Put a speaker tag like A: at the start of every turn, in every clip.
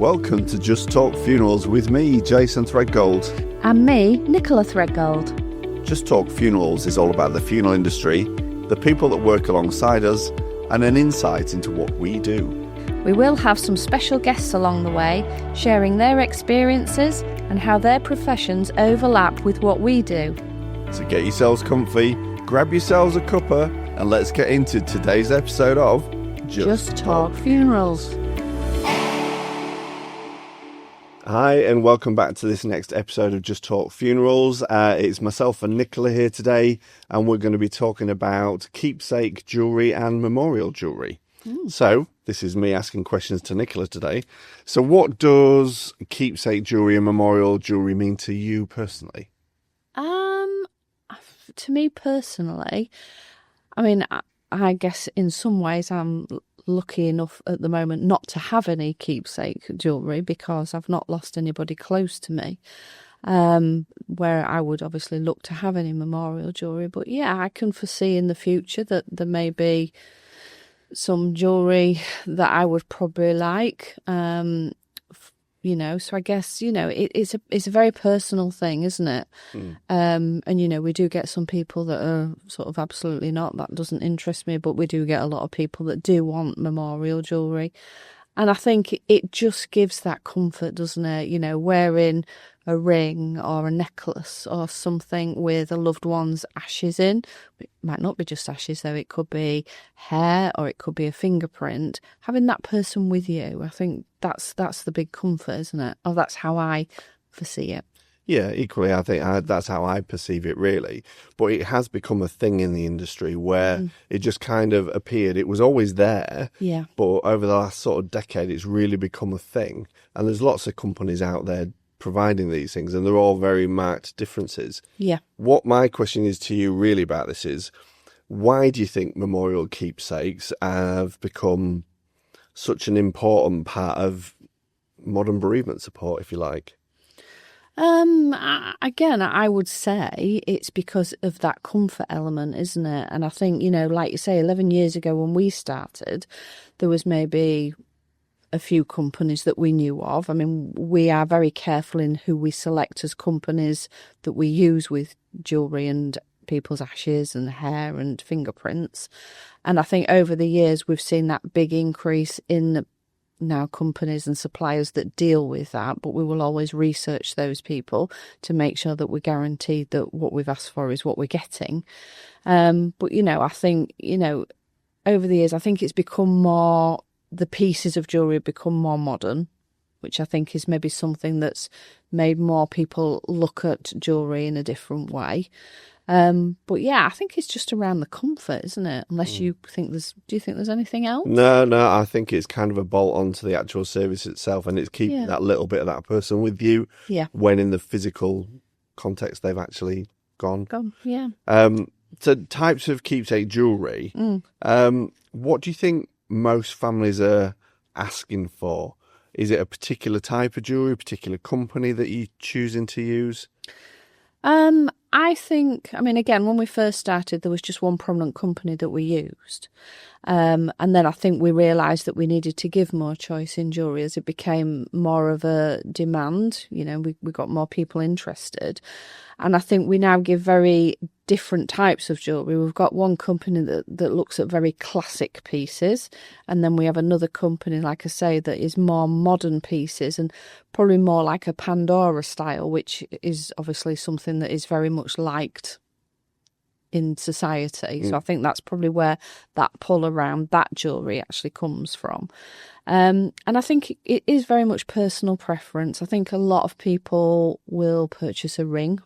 A: welcome to Just Talk Funerals with me, Jason Threadgold.
B: And me, Nichola Threadgold.
A: Just Talk Funerals is all about the funeral industry, the people that work alongside us, and an insight into what we do.
B: We will have some special guests along the way, sharing their experiences and how their professions overlap with what we do.
A: So get yourselves comfy, grab yourselves a cuppa, and let's get into today's episode of
B: Just Talk Funerals.
A: Hi, and welcome back to this next episode of Just Talk Funerals. It's myself and Nichola here today, and we're going to be talking about keepsake jewellery and memorial jewellery. So, this is me asking questions to Nichola today. So, what does keepsake jewellery and memorial jewellery mean to you personally?
B: To me personally, I mean, I guess in some ways I'm lucky enough at the moment not to have any keepsake jewellery because I've not lost anybody close to me, where I would obviously look to have any memorial jewellery. But yeah, I can foresee in the future that there may be some jewellery that I would probably like, so I guess, it's a very personal thing, isn't it? And, we do get some people that are sort of absolutely not, that doesn't interest me, but we do get a lot of people that do want memorial jewellery. And I think it just gives that comfort, doesn't it? Wearing a ring or a necklace or something with a loved one's ashes in. It might not be just ashes, though. It could be hair or it could be a fingerprint. Having that person with you, I think that's the big comfort, isn't it? Or that's how I foresee it.
A: Yeah, equally, I think that's how I perceive it, really. But it has become a thing in the industry where it just kind of appeared. It was always there, but over the last sort of decade, it's really become a thing. And there's lots of companies out there providing these things, and they're all very marked differences. Yeah. What my question is to you really about this is, why do you think memorial keepsakes have become such an important part of modern bereavement support, if you like?
B: Again, I would say it's because of that comfort element, isn't it? And I think, like you say, 11 years ago when we started, there was maybe a few companies that we knew of. I mean, we are very careful in who we select as companies that we use with jewellery and people's ashes and hair and fingerprints. And I think over the years, we've seen that big increase in now companies and suppliers that deal with that, but we will always research those people to make sure that we're guaranteed that what we've asked for is what we're getting. But, I think, over the years, I think it's become more, the pieces of jewellery have become more modern, which I think is maybe something that's made more people look at jewellery in a different way. But yeah, I think it's just around the comfort, isn't it? Unless you think do you think there's anything else?
A: No, I think it's kind of a bolt on to the actual service itself, and it's keeping that little bit of that person with you when in the physical context they've actually gone. So types of keepsake jewellery, what do you think most families are asking for? Is it a particular type of jewellery, a particular company that you're choosing to use?
B: I think, again, when we first started, there was just one prominent company that we used. And then I think we realised that we needed to give more choice in jewellery as it became more of a demand. We got more people interested. And I think we now give very different types of jewellery. We've got one company that looks at very classic pieces. And then we have another company, like I say, that is more modern pieces and probably more like a Pandora style, which is obviously something that is very much liked in society. So I think that's probably where that pull around that jewellery actually comes from. And I think it is very much personal preference. I think a lot of people will purchase a ring.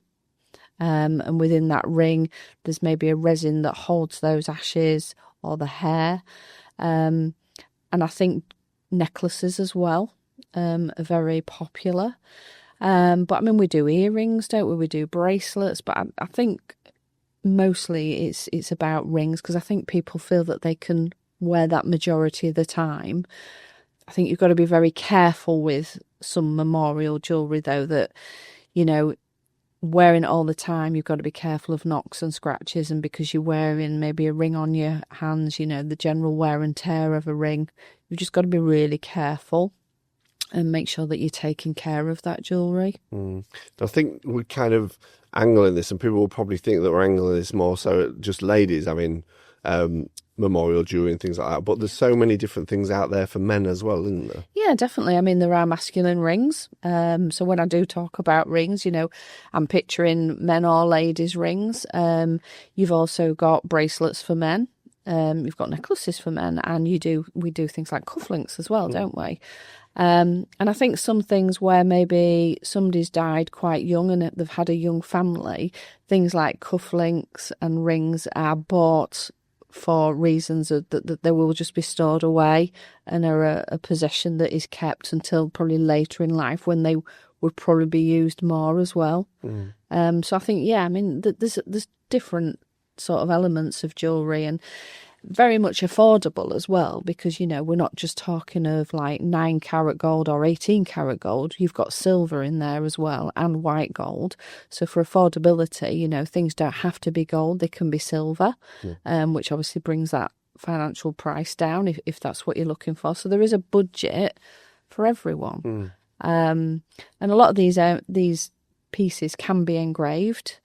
B: And within that ring, there's maybe a resin that holds those ashes or the hair. And I think necklaces as well are very popular. But we do earrings, don't we? We do bracelets. But I think mostly it's about rings because I think people feel that they can wear that majority of the time. I think you've got to be very careful with some memorial jewellery, though, that, wearing it all the time, you've got to be careful of knocks and scratches, and because you're wearing maybe a ring on your hands, the general wear and tear of a ring, you've just got to be really careful. and make sure that you're taking care of that jewellery.
A: I think we're kind of angling this, and people will probably think that we're angling this more so at just ladies having memorial jewellery and things like that. But there's so many different things out there for men as well, isn't there?
B: Yeah, definitely. I mean, there are masculine rings. So when I do talk about rings, I'm picturing men or ladies' rings. You've also got bracelets for men. You've got necklaces for men, and we do things like cufflinks as well, don't we? And I think some things where maybe somebody's died quite young and they've had a young family, things like cufflinks and rings are bought for reasons that they will just be stored away and are a possession that is kept until probably later in life when they would probably be used more as well. So I think, there's different sort of elements of jewellery, and very much affordable as well, because we're not just talking of like 9 karat gold or 18 karat gold. You've got silver in there as well, and white gold. So for affordability, things don't have to be gold, they can be silver, which obviously brings that financial price down if that's what you're looking for. So there is a budget for everyone. And a lot of these pieces can be engraved.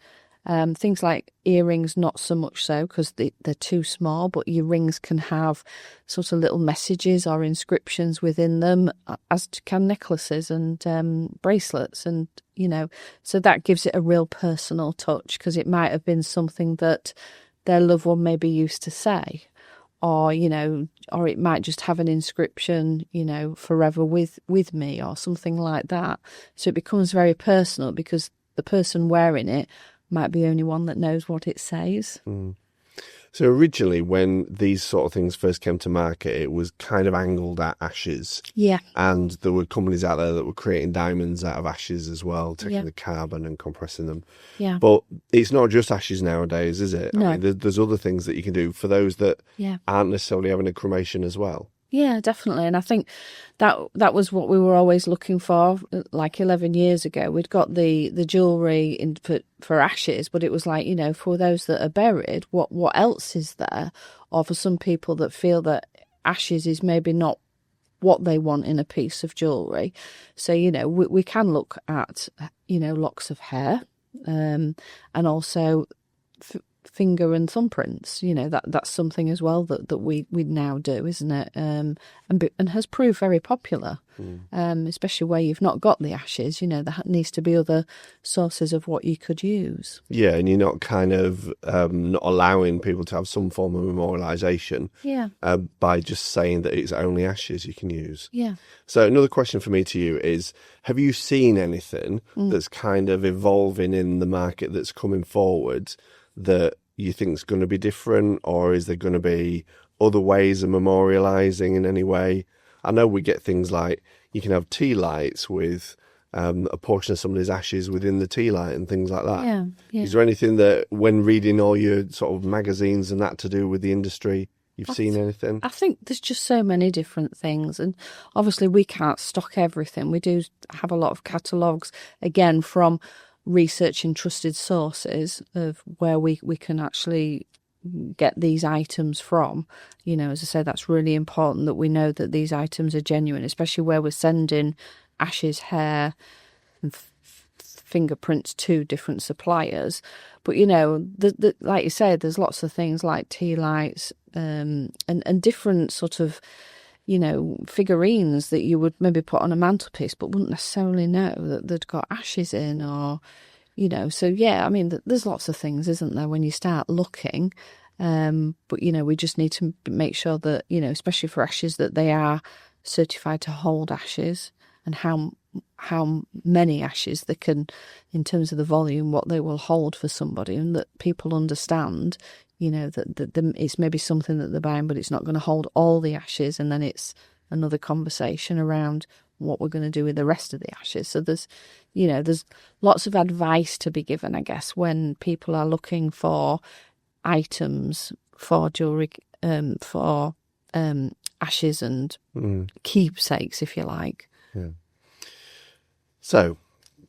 B: Things like earrings, not so much so, because they're too small, but your rings can have sort of little messages or inscriptions within them, as can necklaces and bracelets. And, so that gives it a real personal touch, because it might have been something that their loved one maybe used to say, or, or it might just have an inscription, forever with me or something like that. So it becomes very personal, because the person wearing it might be the only one that knows what it says.
A: So originally, when these sort of things first came to market, it was kind of angled at ashes.
B: Yeah.
A: And there were companies out there that were creating diamonds out of ashes as well, taking the carbon and compressing them.
B: Yeah.
A: But it's not just ashes nowadays, is it?
B: No.
A: I mean, there's other things that you can do for those that aren't necessarily having a cremation as well.
B: Yeah, definitely. And I think that was what we were always looking for. Like 11 years ago, we'd got the jewellery for ashes, but it was like, for those that are buried, what else is there? Or for some people that feel that ashes is maybe not what they want in a piece of jewellery. So, we can look at, locks of hair, and also finger and thumbprints. That's something as well that we now do, isn't it? And has proved very popular, especially where you've not got the ashes. There needs to be other sources of what you could use.
A: Yeah, and you're not kind of not allowing people to have some form of memorialisation by just saying that it's only ashes you can use.
B: Yeah.
A: So another question for me to you is, have you seen anything that's kind of evolving in the market that's coming forward that you think is going to be different, or is there going to be other ways of memorialising in any way? I know we get things like you can have tea lights with a portion of somebody's ashes within the tea light and things like that.
B: Yeah.
A: Is there anything that, when reading all your sort of magazines and that to do with the industry, you've seen anything? I
B: think there's just so many different things, and obviously we can't stock everything. We do have a lot of catalogues, again, from researching trusted sources of where we can actually get these items from. As I say, that's really important that we know that these items are genuine, especially where we're sending ashes, hair and fingerprints to different suppliers. But like you said, there's lots of things like tea lights and different sort of figurines that you would maybe put on a mantelpiece but wouldn't necessarily know that they'd got ashes in, or so yeah, I mean, there's lots of things, isn't there, when you start looking, but we just need to make sure that especially for ashes, that they are certified to hold ashes, and how many ashes they can, in terms of the volume, what they will hold for somebody, and that people understand that it's maybe something that they're buying, but it's not going to hold all the ashes, and then it's another conversation around what we're going to do with the rest of the ashes. So there's lots of advice to be given, I guess, when people are looking for items for jewellery, for ashes and keepsakes, if you like.
A: Yeah. So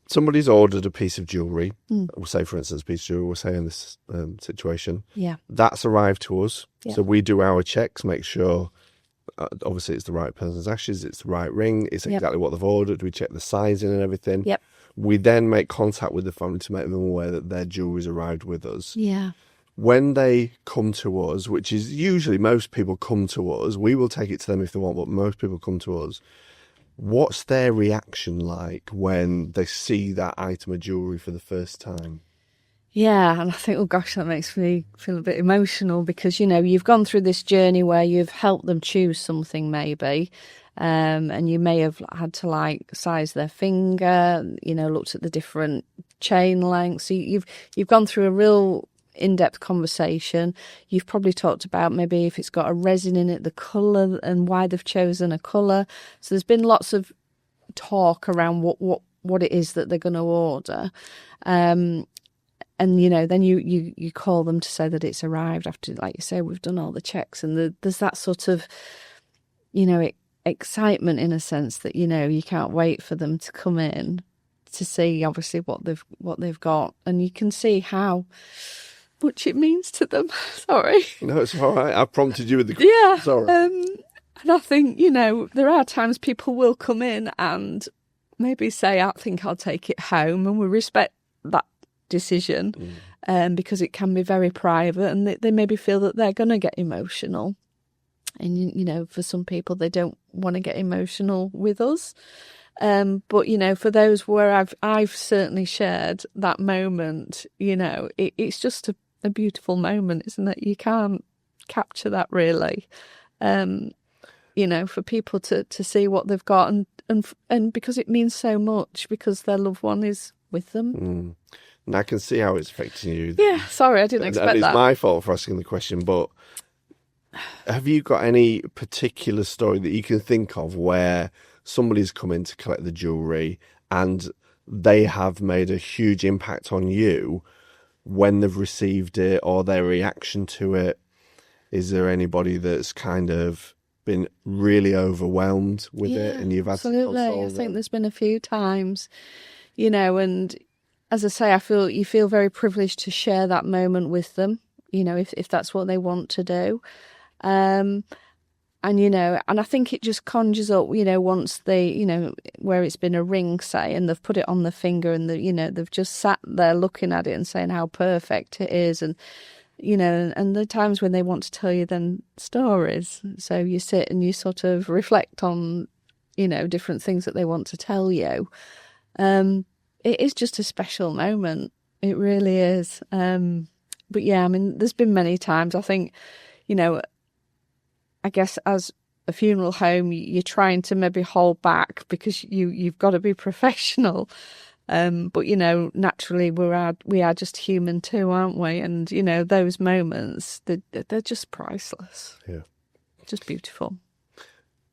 A: somebody's ordered a piece of jewellery, we'll say, for instance, a piece of jewellery, we'll say in this situation.
B: Yeah.
A: That's arrived to us.
B: Yeah.
A: So we do our checks, make sure obviously it's the right person's ashes, it's the right ring, it's exactly what they've ordered, we check the sizing and everything.
B: Yep.
A: We then make contact with the family to make them aware that their jewellery's arrived with us.
B: Yeah.
A: When they come to us, which is usually most people come to us, we will take it to them if they want, but most people come to us. What's their reaction like when they see that item of jewellery for the first time?
B: Yeah, and I think, oh gosh, that makes me feel a bit emotional because, you've gone through this journey where you've helped them choose something maybe, and you may have had to size their finger, looked at the different chain lengths. So you've gone through a real in-depth conversation. You've probably talked about maybe if it's got a resin in it, the colour and why they've chosen a colour. So there's been lots of talk around what it is that they're going to order. And, then you call them to say that it's arrived after, like you say, we've done all the checks. And there's that sort of, excitement in a sense that, you can't wait for them to come in to see, obviously, what they've got. And you can see how much it means to them. Sorry.
A: No, it's all right. I prompted you with the question.
B: Yeah.
A: Sorry.
B: And I think, there are times people will come in and maybe say, I think I'll take it home. And we respect that decision because it can be very private and they maybe feel that they're going to get emotional. And, for some people, they don't want to get emotional with us. But, for those where I've certainly shared that moment, it's just a beautiful moment, isn't it? You can't capture that really. For people to see what they've got and because it means so much because their loved one is with them.
A: And I can see how it's affecting you.
B: Yeah, sorry, I didn't expect that.
A: And it's my fault for asking the question, but have you got any particular story that you can think of where somebody's come in to collect the jewellery and they have made a huge impact on you when they've received it or their reaction to it? Is there anybody that's kind of been really overwhelmed with it and you've had to console them?
B: Absolutely. I think there's been a few times, and as I say, you feel very privileged to share that moment with them, if that's what they want to do. And I think it just conjures up, once they, where it's been a ring, say, and they've put it on the finger and they've just sat there looking at it and saying how perfect it is. And, and the times when they want to tell you then stories. So you sit and you sort of reflect on, different things that they want to tell you. It is just a special moment. It really is. But yeah, I mean, there's been many times, I think, I guess as a funeral home, you're trying to maybe hold back because you've got to be professional. But, naturally we are just human too, aren't we? And, those moments, they're just priceless.
A: Yeah.
B: Just beautiful.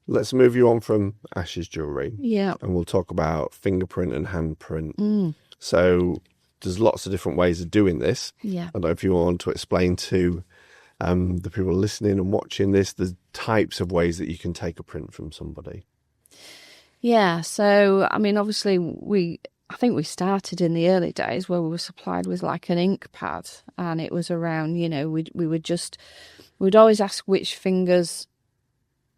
A: Let's move you on from Ash's jewellery.
B: Yeah.
A: And we'll talk about fingerprint and handprint. So there's lots of different ways of doing this.
B: Yeah.
A: I don't know if you want to explain to the people listening and watching this, the types of ways that you can take a print from somebody.
B: Yeah. So, I mean, obviously I think we started in the early days where we were supplied with like an ink pad and it was around, we'd always ask which fingers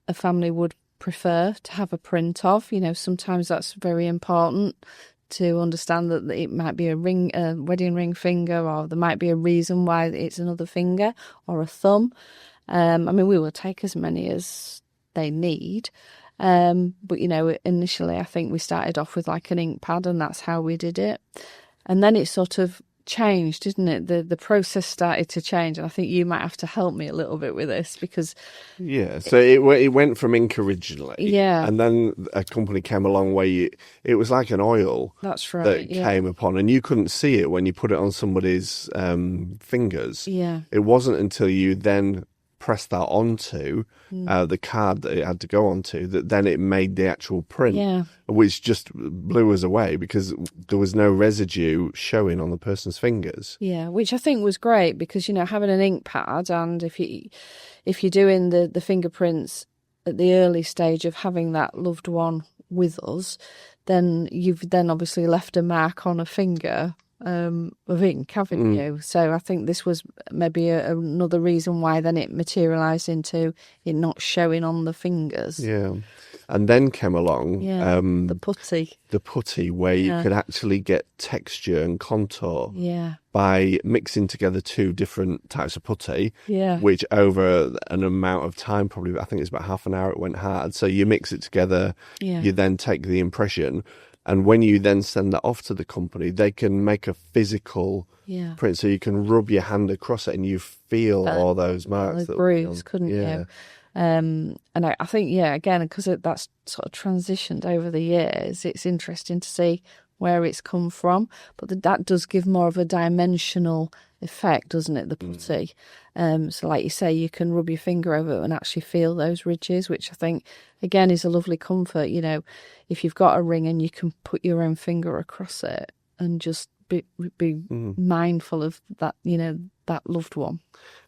B: a family would prefer to have a print of. Sometimes that's very important to understand that it might be a wedding ring finger, or there might be a reason why it's another finger or a thumb. I mean, we will take as many as they need. But, initially I think we started off with like an ink pad and that's how we did it. And then it sort of changed, didn't it? The process started to change, and I think you might have to help me a little bit with this because
A: so it went from ink originally,
B: and
A: then a company came along where it was like an oil that came upon, and you couldn't see it when you put it on somebody's fingers. It wasn't until you then pressed that onto the card that it had to go onto that then it made the actual print, which just blew us away because there was no residue showing on the person's fingers.
B: Which I think was great because having an ink pad, and if you're doing the fingerprints at the early stage of having that loved one with us, then you've then obviously left a mark on a finger of ink, haven't you? So I think this was maybe another reason why then it materialised into it not showing on the fingers.
A: Yeah. And then came along
B: the putty.
A: The putty, where you could actually get texture and contour by mixing together two different types of putty, which over an amount of time, probably I think it's about half an hour, it went hard. So you mix it together, you then take the impression, and when you then send that off to the company, they can make a physical print, so you can rub your hand across it and you feel all those marks.
B: The grooves, couldn't you? And I think, again, because that's sort of transitioned over the years, it's interesting to see where it's come from. But that does give more of a dimensional effect, doesn't it, the putty? So like you say, you can rub your finger over it and actually feel those ridges, which I think, again, is a lovely comfort. You know, if you've got a ring and you can put your own finger across it and just be mindful of that, you know, that loved one.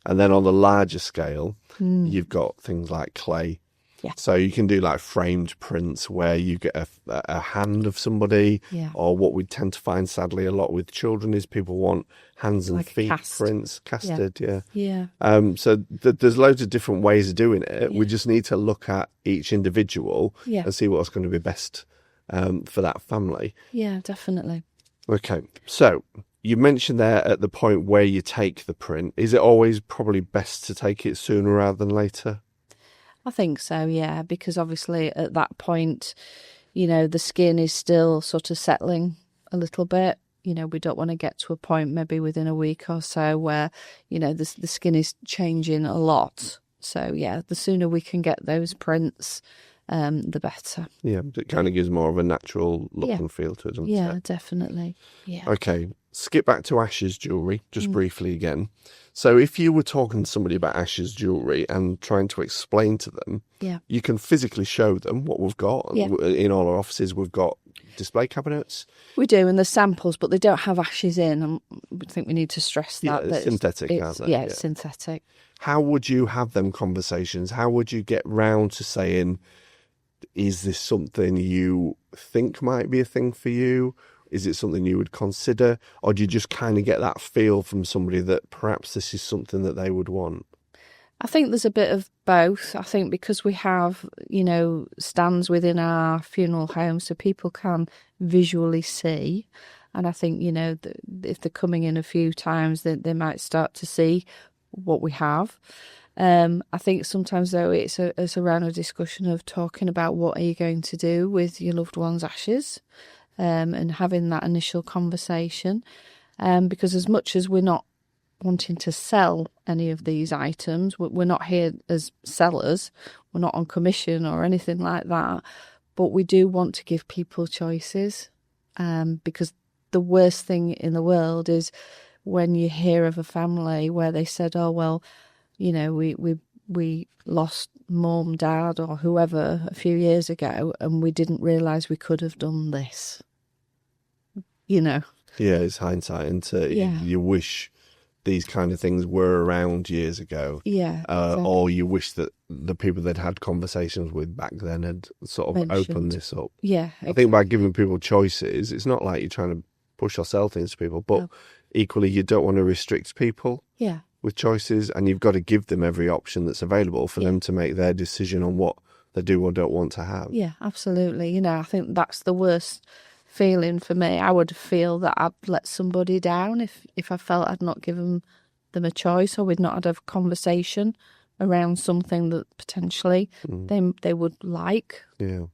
A: And then on the larger scale, you've got things like clay.
B: Yeah.
A: So you can do like framed prints where you get a hand of somebody, or what we tend to find sadly a lot with children is people want hands and like feet prints, casted. So there's loads of different ways of doing it. We just need to look at each individual and see what's going to be best for that family.
B: Yeah, definitely.
A: Okay, so you mentioned there at the point where you take the print, is it always probably best to take it sooner rather than later?
B: I think so, yeah, because obviously at that point, you know, the skin is still sort of settling a little bit. You know, we don't want to get to a point maybe within a week or so where, you know, the skin is changing a lot. So, yeah, the sooner we can get those prints, the better. Yeah,
A: it kind of gives more of a natural look and feel to it, doesn't it?
B: Yeah, definitely. Yeah.
A: Okay, skip back to Ash's jewellery, just briefly again. So if you were talking to somebody about Ash's jewellery and trying to explain to them, you can physically show them what we've got. Yeah. In all our offices, we've got display cabinets.
B: We do, and the samples, but they don't have ashes in. And I think we need to stress that.
A: Yeah, it's synthetic, aren't they?
B: Yeah, it's synthetic.
A: How would you have them conversations? How would you get round to saying, is this something you think might be a thing for you? Is it something you would consider? Or do you just kind of get that feel from somebody that perhaps this is something that they would want?
B: I think there's a bit of both. I think because we have, you know, stands within our funeral home so people can visually see. And I think, you know, if they're coming in a few times, they might start to see what we have. I think sometimes, though, it's around a discussion of talking about what are you going to do with your loved one's ashes, and having that initial conversation. Because as much as we're not wanting to sell any of these items, we're not here as sellers, we're not on commission or anything like that, but we do want to give people choices, because the worst thing in the world is when you hear of a family where they said, oh, well, you know, we lost mum, dad or whoever a few years ago and we didn't realise we could have done this, you know.
A: Yeah, it's hindsight, isn't it? You wish these kind of things were around years ago.
B: Yeah. Exactly.
A: Or you wish that the people they'd had conversations with back then had sort of opened this up.
B: Yeah. Exactly.
A: I think by giving people choices, it's not like you're trying to push or sell things to people, but equally you don't want to restrict people.
B: Yeah.
A: With choices, and you've got to give them every option that's available for them to make their decision on what they do or don't want to have.
B: Yeah, absolutely. You know, I think that's the worst feeling for me. I would feel that I'd let somebody down if I felt I'd not given them a choice or we'd not had a conversation around something that potentially they would like.
A: Yeah.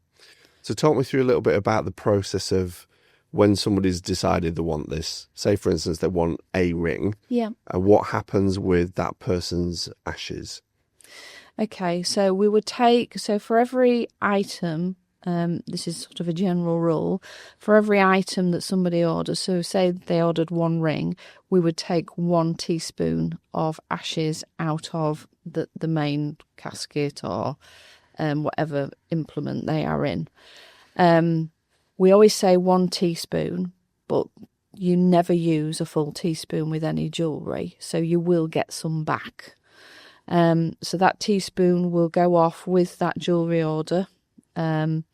A: So talk me through a little bit about the process of when somebody's decided they want this. Say, for instance, they want a ring.
B: Yeah.
A: And what happens with that person's ashes?
B: Okay, so we would take, so for every item, this is sort of a general rule, for every item that somebody orders, so say they ordered one ring, we would take 1 teaspoon of ashes out of the main casket or whatever implement they are in. We always say 1 teaspoon, but you never use a full teaspoon with any jewellery, so you will get some back. So that teaspoon will go off with that jewellery order, and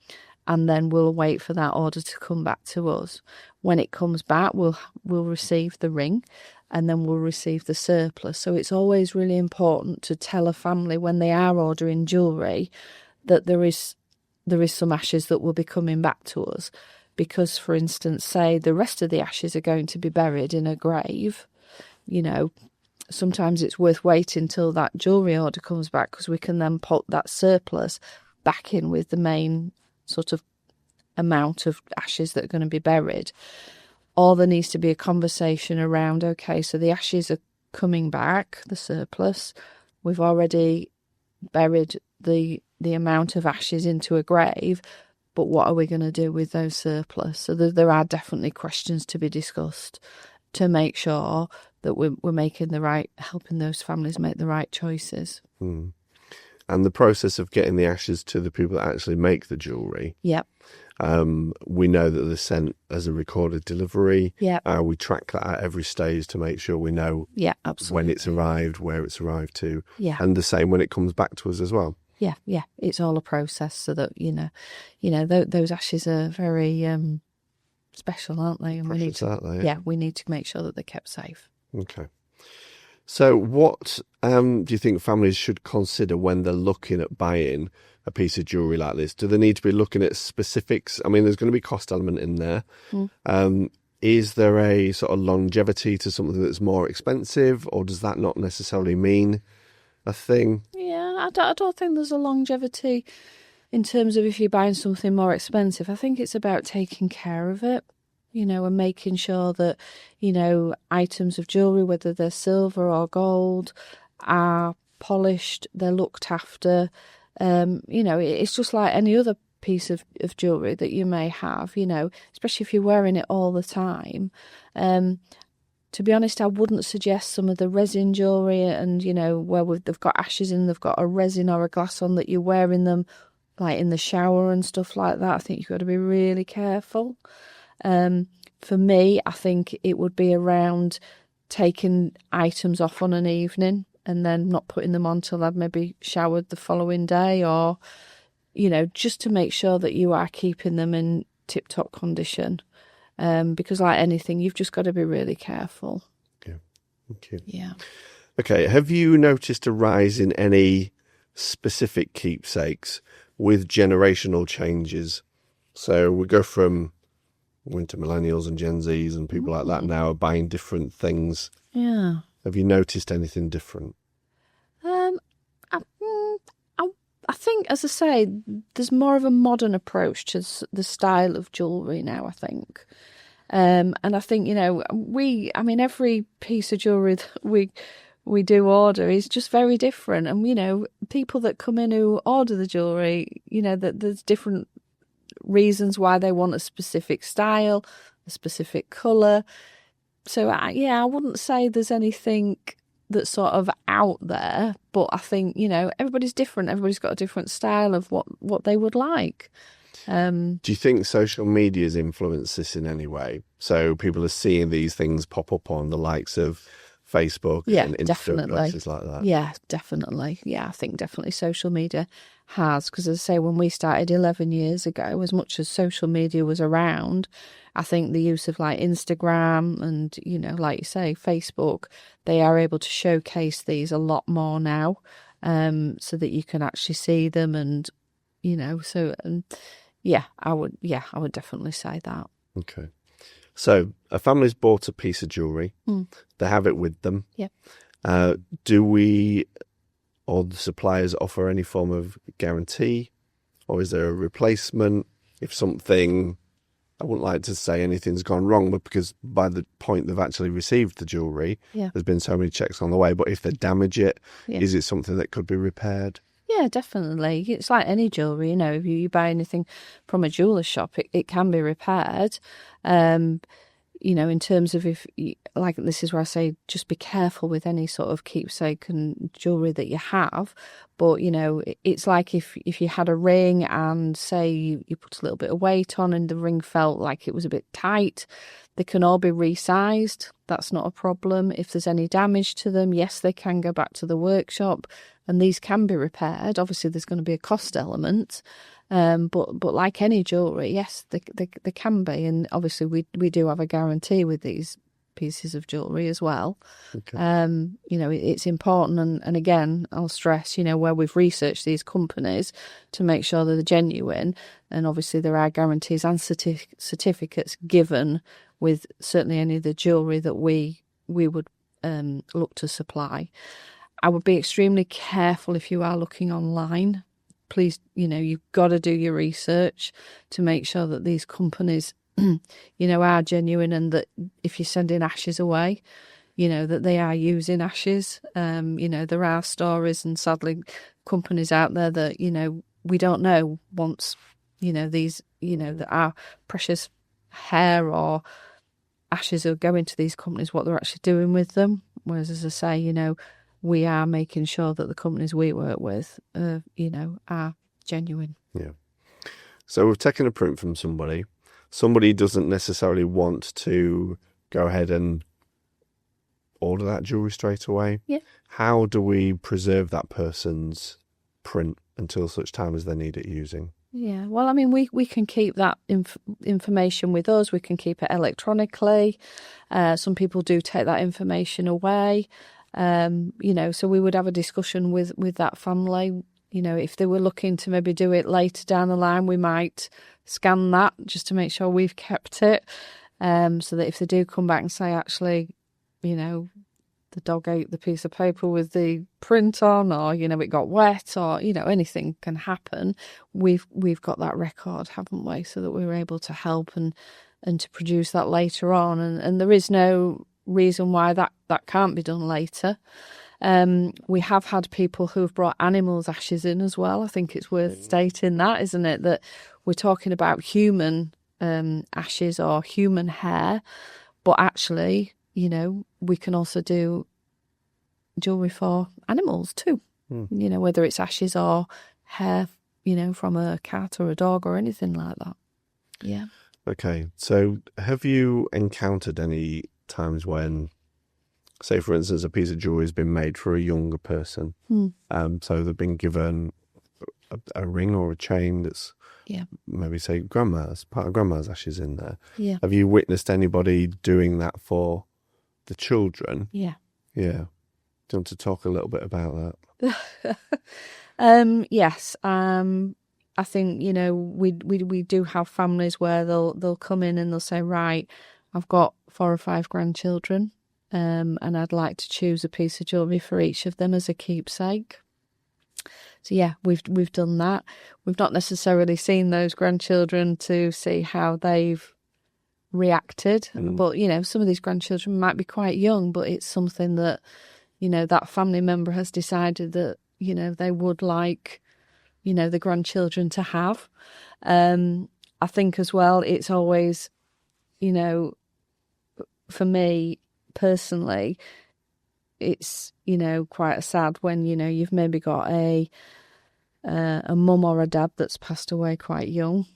B: and then we'll wait for that order to come back to us. When it comes back, we'll receive the ring, and then we'll receive the surplus. So it's always really important to tell a family when they are ordering jewellery that there is some ashes that will be coming back to us. Because, for instance, say the rest of the ashes are going to be buried in a grave, sometimes it's worth waiting till that jewellery order comes back, because we can then put that surplus back in with the main sort of amount of ashes that are going to be buried. Or there needs to be a conversation around, okay, so the ashes are coming back, the surplus. We've already buried the amount of ashes into a grave, but what are we going to do with those surplus? So there are definitely questions to be discussed to make sure that we're making helping those families make the right choices.
A: Mm. And the process of getting the ashes to the people that actually make the jewellery.
B: Yep.
A: We know that they're sent as a recorded delivery.
B: Yep.
A: We track that at every stage to make sure we know when it's arrived, where it's arrived to.
B: Yeah.
A: And the same when it comes back to us as well.
B: Yeah. It's all a process, so that, those ashes are very special, aren't they? And
A: precious, aren't they?
B: Yeah, we need to make sure that they're kept safe.
A: Okay. So what do you think families should consider when they're looking at buying a piece of jewellery like this? Do they need to be looking at specifics? I mean, there's going to be cost element in there. Is there a sort of longevity to something that's more expensive, or does that not necessarily mean a thing?
B: Yeah, I don't think there's a longevity in terms of if you're buying something more expensive. I think it's about taking care of it, and making sure that, items of jewellery, whether they're silver or gold, are polished, they're looked after. It's just like any other piece of jewellery that you may have, especially if you're wearing it all the time. To be honest, I wouldn't suggest some of the resin jewellery and, where they've got ashes in, they've got a resin or a glass on, that you're wearing them like in the shower and stuff like that. I think you've got to be really careful. For me, I think it would be around taking items off on an evening and then not putting them on till I've maybe showered the following day, or, just to make sure that you are keeping them in tip-top condition. Because like anything, you've just got to be really careful.
A: Yeah. Thank you.
B: Yeah.
A: Okay. Have you noticed a rise in any specific keepsakes with generational changes? So we go from winter millennials and Gen Zs and people like that now are buying different things.
B: Yeah.
A: Have you noticed anything different?
B: I think, as I say, there's more of a modern approach to the style of jewellery now, I think. And I think, every piece of jewellery that we do order is just very different. And, people that come in who order the jewellery, that there's different reasons why they want a specific style, a specific colour. So, I wouldn't say there's anything that's sort of out there, but I think, everybody's different. Everybody's got a different style of what they would like.
A: Do you think social media's influenced this in any way? So people are seeing these things pop up on the likes of Facebook and Instagram,
B: definitely.
A: places like that?
B: Yeah, definitely. Yeah, I think definitely social media has, because as I say, when we started 11 years ago, as much as social media was around, I think the use of like Instagram and, like you say, Facebook, they are able to showcase these a lot more now, so that you can actually see them and, I would definitely say that.
A: Okay. So a family's bought a piece of jewellery. They have it with them.
B: Yeah.
A: Do we or the suppliers offer any form of guarantee, or is there a replacement if something, I wouldn't like to say anything's gone wrong, but because by the point they've actually received the jewellery, there's been so many checks on the way, but if they damage it, is it something that could be repaired?
B: Yeah, definitely. It's like any jewellery, if you buy anything from a jeweller's shop, it can be repaired. In terms of this is where I say just be careful with any sort of keepsake and jewellery that you have. But, it's like if you had a ring and say you put a little bit of weight on and the ring felt like it was a bit tight, they can all be resized. That's not a problem. If there's any damage to them, yes, they can go back to the workshop and these can be repaired. Obviously, there's going to be a cost element. But like any jewellery, yes, they can be, and obviously we do have a guarantee with these pieces of jewellery as well.
A: Okay.
B: It's important, and again, I'll stress, where we've researched these companies to make sure that they're genuine, and obviously there are guarantees and certificates given with certainly any of the jewellery that we would look to supply. I would be extremely careful if you are looking online. Please, you've got to do your research to make sure that these companies, are genuine, and that if you're sending ashes away, that they are using ashes. There are stories and sadly companies out there that, we don't know once, these, that our precious hair or ashes are going to these companies, what they're actually doing with them. Whereas, as I say, we are making sure that the companies we work with, are genuine.
A: Yeah. So we've taken a print from somebody. Somebody doesn't necessarily want to go ahead and order that jewellery straight away.
B: Yeah.
A: How do we preserve that person's print until such time as they need it using?
B: Yeah, well, I mean, we can keep that information with us. We can keep it electronically. Some people do take that information away. So we would have a discussion with that family. If they were looking to maybe do it later down the line, we might scan that just to make sure we've kept it. So that if they do come back and say, actually, the dog ate the piece of paper with the print on, or, it got wet, or, anything can happen. We've got that record, haven't we? So that we're able to help and to produce that later on. And there is no reason why that can't be done later. We have had people who've brought animals' ashes in as well. I think it's worth stating that, isn't it? That we're talking about human ashes or human hair, but actually, we can also do jewellery for animals too. Whether it's ashes or hair, from a cat or a dog or anything like that. Yeah.
A: Okay. So have you encountered any times when, say, for instance, a piece of jewellery has been made for a younger person? So they've been given a ring or a chain that's maybe, say, part of grandma's ashes in there.
B: Yeah.
A: Have you witnessed anybody doing that for the children?
B: Yeah.
A: Yeah. Do you want to talk a little bit about
B: that? Yes. I think, we do have families where they'll come in and they'll say, right, I've got 4 or 5 grandchildren, and I'd like to choose a piece of jewellery for each of them as a keepsake. So yeah, we've done that. We've not necessarily seen those grandchildren to see how they've reacted, but some of these grandchildren might be quite young, but it's something that that family member has decided that they would like the grandchildren to have. I think as well, it's always for me personally, it's quite sad when you've maybe got a mum or a dad that's passed away quite young,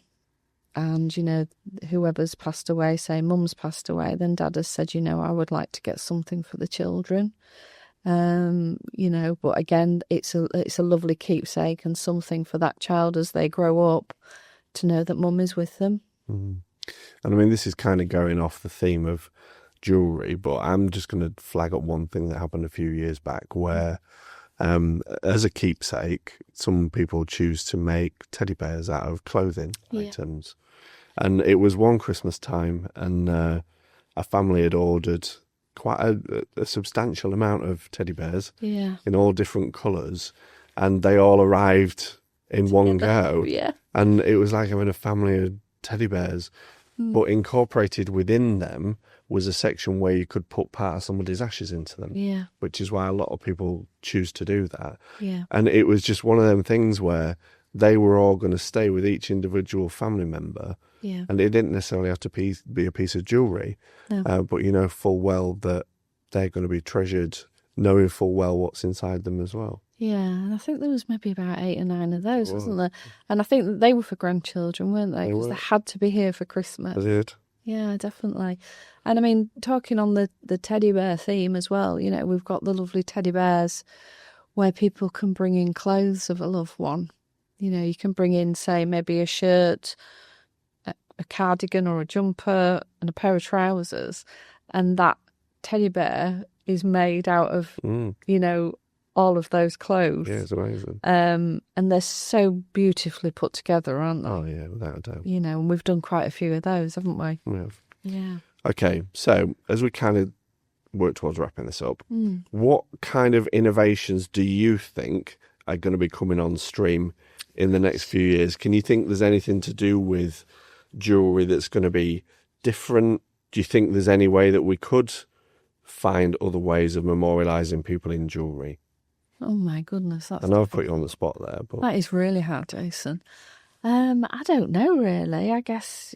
B: and whoever's passed away, say mum's passed away, then dad has said, I would like to get something for the children. But again, it's a lovely keepsake and something for that child as they grow up to know that mum is with them.
A: And I mean, this is kind of going off the theme of jewellery, but I'm just going to flag up one thing that happened a few years back where, as a keepsake, some people choose to make teddy bears out of clothing items. And it was one Christmas time, and a family had ordered quite a substantial amount of teddy bears in all different colours, and they all arrived in one go.
B: Yeah.
A: And it was like having a family of teddy bears, but incorporated within them was a section where you could put part of somebody's ashes into them.
B: Yeah.
A: Which is why a lot of people choose to do that.
B: Yeah.
A: And it was just one of them things where they were all going to stay with each individual family member.
B: Yeah.
A: And it didn't necessarily have to be a piece of jewellery, but full well that they're going to be treasured, knowing full well what's inside them as well.
B: Yeah, and I think there was maybe about 8 or 9 of those, wasn't there? And I think that they were for grandchildren, weren't they? Because they had to be here for Christmas.
A: They did.
B: Yeah, definitely. And I mean, talking on the teddy bear theme as well, we've got the lovely teddy bears where people can bring in clothes of a loved one. You can bring in, say, maybe a shirt, a cardigan or a jumper and a pair of trousers, and that teddy bear is made out of, all of those clothes.
A: Yeah, it's amazing.
B: And they're so beautifully put together, aren't they?
A: Oh, yeah, without a doubt.
B: And we've done quite a few of those, haven't we?
A: We have.
B: Yeah.
A: Okay, so as we kind of work towards wrapping this up, what kind of innovations do you think are going to be coming on stream in the next few years? Can you think there's anything to do with jewellery that's going to be different? Do you think there's any way that we could find other ways of memorialising people in jewellery?
B: Oh my goodness,
A: I know I've put you on the spot there, but
B: that is really hard, Jason. I don't know really. I guess,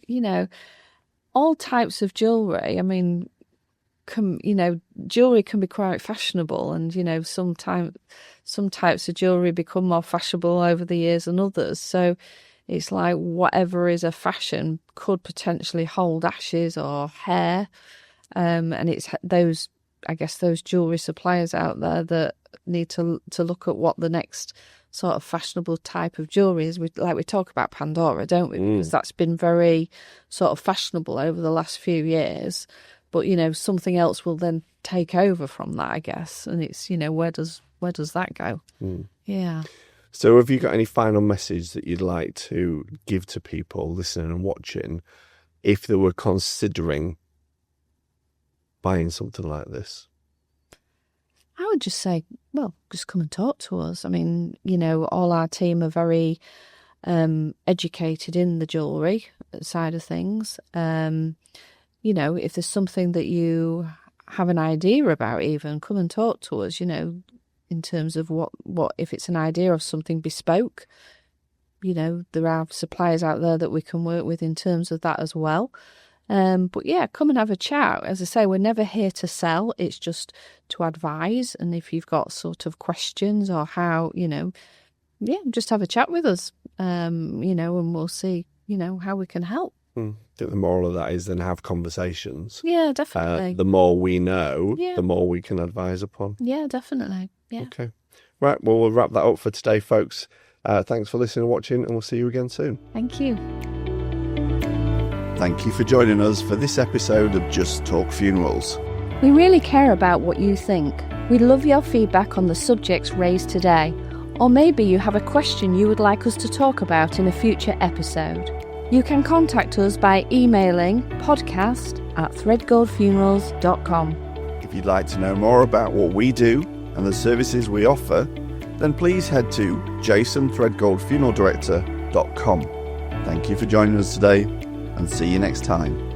B: all types of jewellery. I mean, jewellery can be quite fashionable, and some types of jewellery become more fashionable over the years than others. So it's like whatever is a fashion could potentially hold ashes or hair, and it's those jewellery suppliers out there that need to look at what the next sort of fashionable type of jewellery is. We talk about Pandora, don't we? Because that's been very sort of fashionable over the last few years. But something else will then take over from that, I guess. And it's where does that go? Yeah.
A: So have you got any final message that you'd like to give to people listening and watching if they were considering buying something like this?
B: I would just say, well, just come and talk to us. I mean, all our team are very educated in the jewellery side of things. If there's something that you have an idea about, even come and talk to us, in terms of what if it's an idea of something bespoke, there are suppliers out there that we can work with in terms of that as well. But yeah, come and have a chat. As I say, we're never here to sell. It's just to advise. And if you've got sort of questions or how, just have a chat with us, and we'll see, how we can help.
A: I think the moral of that is then have conversations.
B: Yeah, definitely.
A: The more we know, the more we can advise upon.
B: Yeah, definitely. Yeah.
A: Okay. Right. Well, we'll wrap that up for today, folks. Thanks for listening and watching, and we'll see you again soon.
B: Thank you.
C: Thank you for joining us for this episode of Just Talk Funerals.
B: We really care about what you think. We'd love your feedback on the subjects raised today, or maybe you have a question you would like us to talk about in a future episode. You can contact us by emailing podcast@threadgoldfunerals.com.
C: If you'd like to know more about what we do and the services we offer, then please head to jasonthreadgoldfuneraldirector.com. Thank you for joining us today, and see you next time.